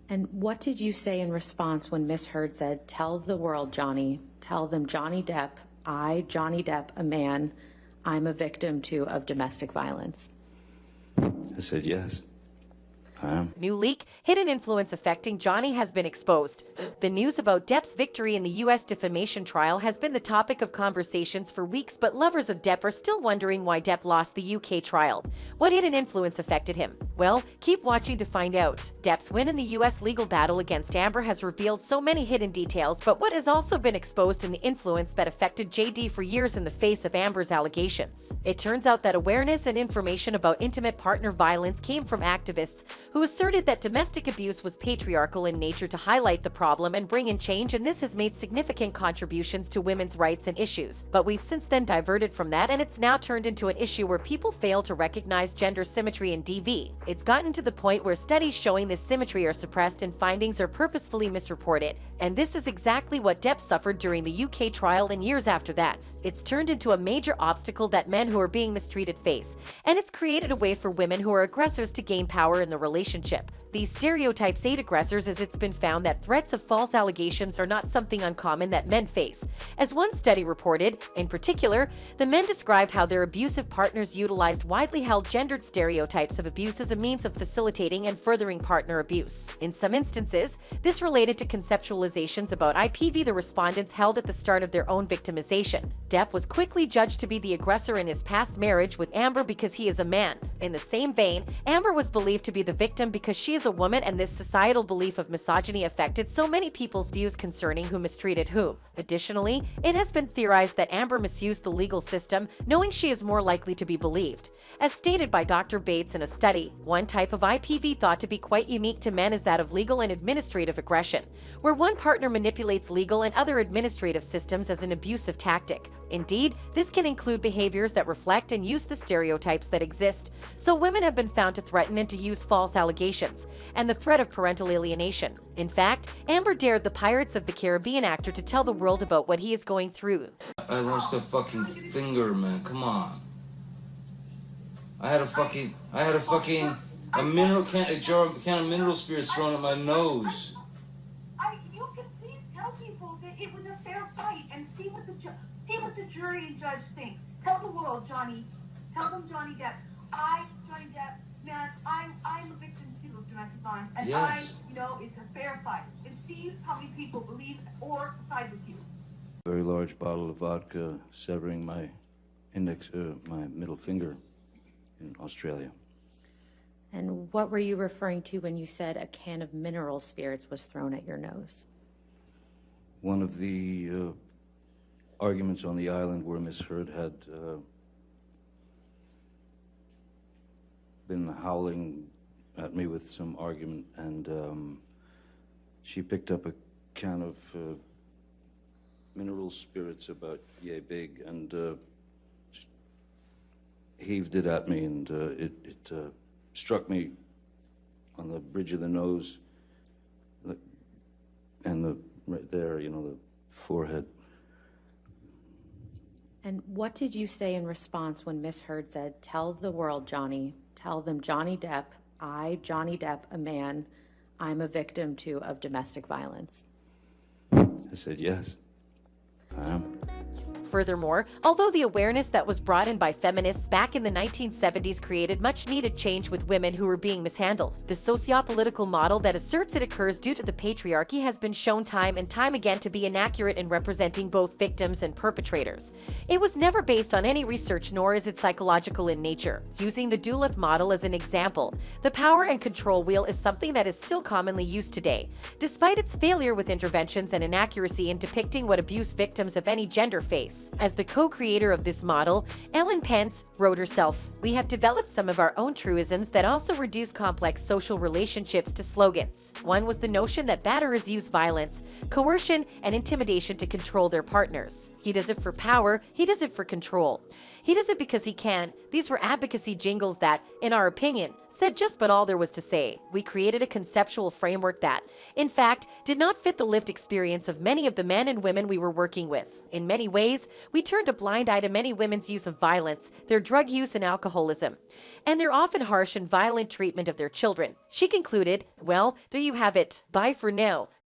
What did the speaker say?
And what did you say in response when Miss Heard said, "Tell the world, Johnny, tell them Johnny Depp, Johnny Depp, a man, I'm a victim too of domestic violence"? I said yes. New leak, hidden influence affecting Johnny has been exposed. The news about Depp's victory in the U.S. defamation trial has been the topic of conversations for weeks, but lovers of Depp are still wondering why Depp lost the UK trial. What hidden influence affected him? Well, keep watching to find out. Depp's win in the U.S. legal battle against Amber has revealed so many hidden details, but what has also been exposed in the influence that affected JD for years in the face of Amber's allegations. It turns out that awareness and information about intimate partner violence came from activists who asserted that domestic abuse was patriarchal in nature to highlight the problem and bring in change, and this has made significant contributions to women's rights and issues. But we've since then diverted from that, and it's now turned into an issue where people fail to recognize gender symmetry in DV. It's gotten to the point where studies showing this symmetry are suppressed and findings are purposefully misreported, and this is exactly what Depp suffered during the UK trial and years after that. It's turned into a major obstacle that men who are being mistreated face, and it's created a way for women who are aggressors to gain power in the relationship. These stereotypes aid aggressors, as it's been found that threats of false allegations are not something uncommon that men face. As one study reported, in particular, the men described how their abusive partners utilized widely held gendered stereotypes of abuse as a means of facilitating and furthering partner abuse. In some instances, this related to conceptualizations about IPV the respondents held at the start of their own victimization. Depp was quickly judged to be the aggressor in his past marriage with Amber because he is a man. In the same vein, Amber was believed to be the victim because she is a woman, and this societal belief of misogyny affected so many people's views concerning who mistreated whom. Additionally, it has been theorized that Amber misused the legal system, knowing she is more likely to be believed. As stated by Dr. Bates in a study, one type of IPV thought to be quite unique to men is that of legal and administrative aggression, where one partner manipulates legal and other administrative systems as an abusive tactic. Indeed, this can include behaviors that reflect and use the stereotypes that exist, so women have been found to threaten and to use false allegations, and the threat of parental alienation. In fact, Amber dared the Pirates of the Caribbean actor to tell the world about what he is going through. I lost a fucking finger, man, come on. I had a mineral can, a can of mineral spirits thrown at my nose. You can please tell people that it was a fair fight and see what the jury and judge think. Tell the world, Johnny. Tell them Johnny Depp. Johnny Depp, man, I'm a victim too of domestic violence, and yes. It's a fair fight. And see how many people believe or side with you. A very large bottle of vodka severing my middle finger in Australia. And what were you referring to when you said a can of mineral spirits was thrown at your nose? One of the arguments on the island where Miss Heard had been howling at me with some argument, and she picked up a can of mineral spirits about yay big and heaved it at me, and it struck me on the bridge of the nose and right there, the forehead. And what did you say in response when Miss Heard said, "Tell the world, Johnny, tell them Johnny Depp, Johnny Depp, a man, I'm a victim too of domestic violence"? I said yes, I am. Furthermore, although the awareness that was brought in by feminists back in the 1970s created much-needed change with women who were being mishandled, the socio-political model that asserts it occurs due to the patriarchy has been shown time and time again to be inaccurate in representing both victims and perpetrators. It was never based on any research, nor is it psychological in nature. Using the Doolittle model as an example, the power and control wheel is something that is still commonly used today, despite its failure with interventions and inaccuracy in depicting what abuse victims of any gender face. As the co-creator of this model, Ellen Pence wrote herself, "We have developed some of our own truisms that also reduce complex social relationships to slogans." One was the notion that batterers use violence, coercion, and intimidation to control their partners. He does it for power, he does it for control. He does it because he can. These were advocacy jingles that, in our opinion, said just about all there was to say. We created a conceptual framework that, in fact, did not fit the lived experience of many of the men and women we were working with. In many ways, we turned a blind eye to many women's use of violence, their drug use and alcoholism, and their often harsh and violent treatment of their children. She concluded, well, there you have it. Bye for now.